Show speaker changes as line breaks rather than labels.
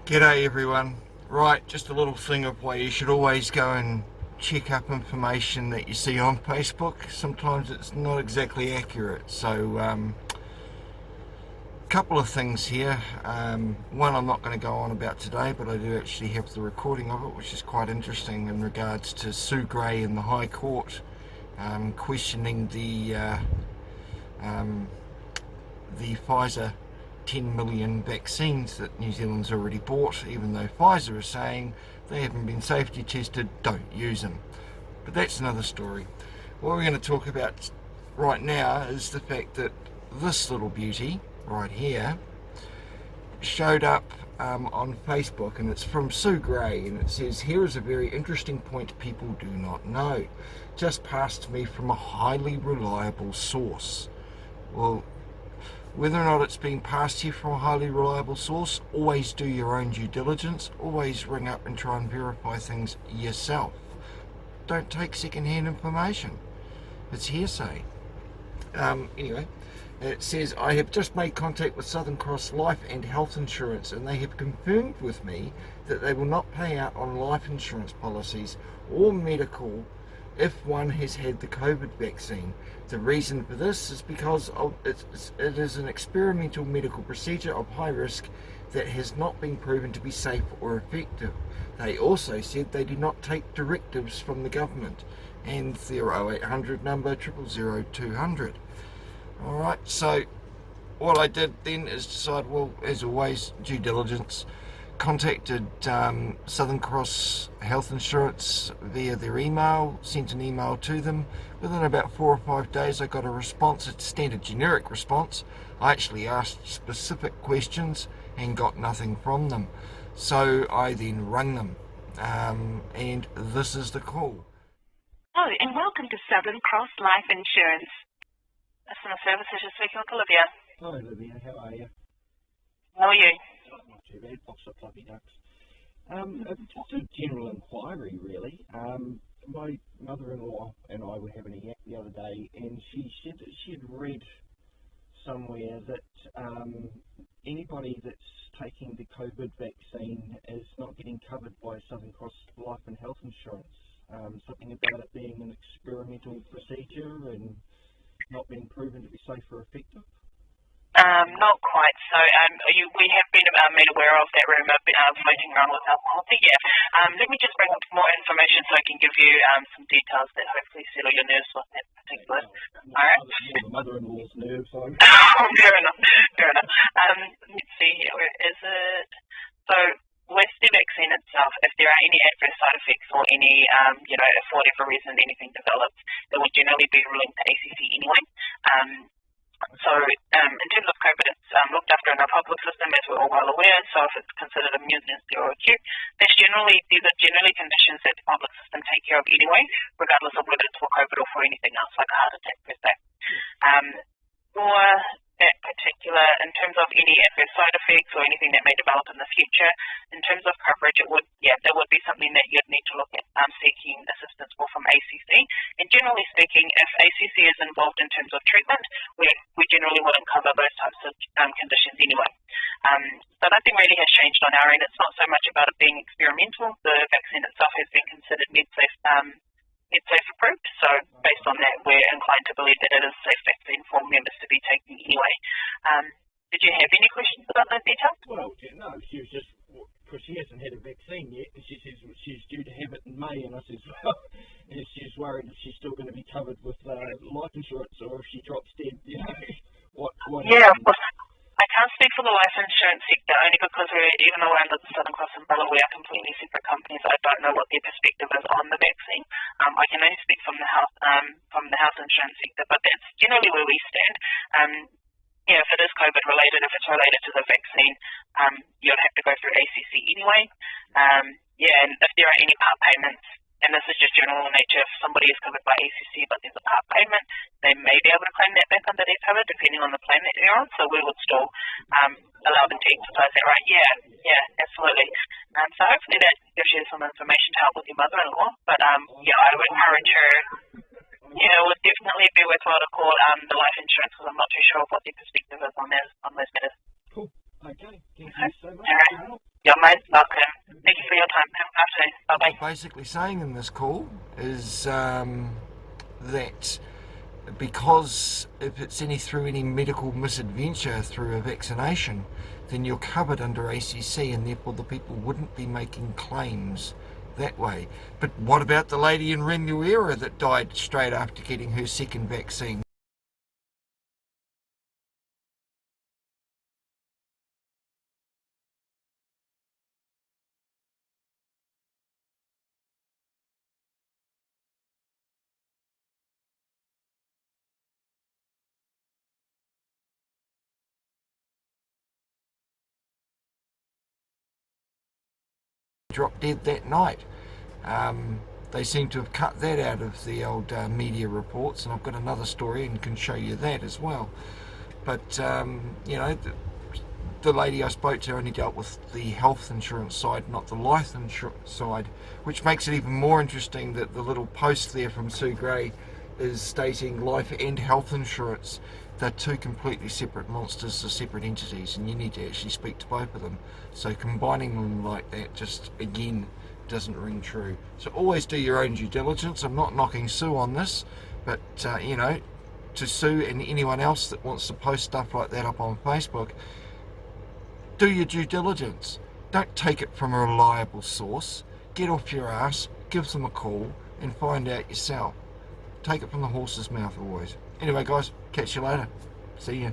G'day everyone. Right, just a little thing of why you should always go and check up information that you see on Facebook. Sometimes it's not exactly accurate. So, couple of things here. One I'm not going to go on about today, but I do actually have the recording of it, which is quite interesting in regards to Sue Gray in the High Court questioning the Pfizer 10 million vaccines that New Zealand's already bought, even though Pfizer is saying they haven't been safety tested, don't use them. But that's another story. What we're going to talk about right now is the fact that this little beauty right here showed up on Facebook, and it's from Sue Gray, and it says, "Here is a very interesting point people do not know. Just passed to me from a highly reliable source." Well, whether or not it's been passed here from a highly reliable source, always do your own due diligence. Always ring up and try and verify things yourself. Don't take second-hand information. It's hearsay. Anyway, it says, "I have just made contact with Southern Cross Life and Health Insurance, and they have confirmed with me that they will not pay out on life insurance policies or medical if one has had the COVID vaccine. The reason for this is because it is an experimental medical procedure of high risk that has not been proven to be safe or effective." They also said they do not take directives from the government, and their 0800 number 000 200. Alright, so what I did then is decide, well, as always, due diligence. Contacted Southern Cross Health Insurance via their email, sent an email to them. Within about 4 or 5 days I got a response, a standard generic response. I actually asked specific questions and got nothing from them. So I then rang them, and this is the call.
Hello, and welcome to Southern Cross Life Insurance. Customer services, you're speaking with Olivia.
Hi Olivia, how are you?
How are you?
Not too bad, box of fluffy ducks. It's just a general inquiry really. My mother-in-law and I were having a yak the other day, and she said that she had read somewhere that anybody that's taking the COVID vaccine is not getting covered by Southern Cross Life and Health Insurance. Something about it being an experimental procedure and not being proven to be safe or effective.
Not quite. So we have been made aware of that rumour floating around with our policy. Yeah. Let me just bring up more information so I can give you some details that hopefully settle your nerves with that particular. All right.
The mother-in-law's nerves.
Fair enough. Let's see here. Where is it? So with the vaccine itself, if there are any adverse side effects or any, if for whatever reason anything develops, it would generally be ruling to ACC anyway. So in terms of COVID, it's looked after in our public system, as we're all well aware. So if it's considered immune or acute, these are generally conditions that the public system take care of anyway, regardless of whether it's for COVID or for anything else, like a heart attack per se. For that particular, in terms of any adverse side effects or anything that may develop in the future, in terms of coverage, that would be something that you'd need to look at seeking assistance for from ACC. And generally speaking, if ACC is involved in terms of treatment, we generally wouldn't cover those types of conditions anyway. So nothing really has changed on our end. It's not so much about it being experimental. The vaccine itself has been considered MedSafe approved, so based on that, we're inclined to believe that it is a safe vaccine for members to be taking anyway. Did you have any questions about those details?
Well, no, she was just, because she hasn't had a vaccine yet, and she says she's due to have it in May, and I says, well, and she's worried if she's still going to be covered with life insurance, or if she drops dead, what
Yeah,
happens?
of course. I can't speak for the life insurance sector only because even though we're under the Southern Cross umbrella, we are completely separate companies. I don't know what their perspective is on the vaccine. I can only speak from the health insurance sector, but that's generally where we stand. If it is COVID related, if it's related to the vaccine, you'll have to go through ACC anyway. And if there are any part payments, and this is just general in nature, if somebody is covered by ACC but there's a part payment, they may be able to claim that back under their cover depending on the plan that they're on, so we would still allow them to exercise that right. Yeah, absolutely. So hopefully that gives you some information to help with your mother-in-law, but I would encourage her, it would definitely be worthwhile to call the life insurance, because I'm not too sure what their perspective is on those matters. most welcome. Thank you for your time. Have a nice day. Bye-bye.
What we're basically saying in this call is that because if it's through any medical misadventure through a vaccination, then you're covered under ACC, and therefore the people wouldn't be making claims that way. But what about the lady in Remuera that died straight after getting her second vaccine? Dropped dead that night. They seem to have cut that out of the old media reports, and I've got another story and can show you that as well. But you know, the lady I spoke to only dealt with the health insurance side, not the life insurance side, which makes it even more interesting that the little post there from Sue Gray is stating life and health insurance. They're two completely separate monsters, they're separate entities, and you need to actually speak to both of them. So combining them like that just, again, doesn't ring true. So always do your own due diligence. I'm not knocking Sue on this, but you know, to Sue and anyone else that wants to post stuff like that up on Facebook, do your due diligence. Don't take it from a reliable source. Get off your ass, give them a call, and find out yourself. Take it from the horse's mouth always. Anyway guys, catch you later. See ya.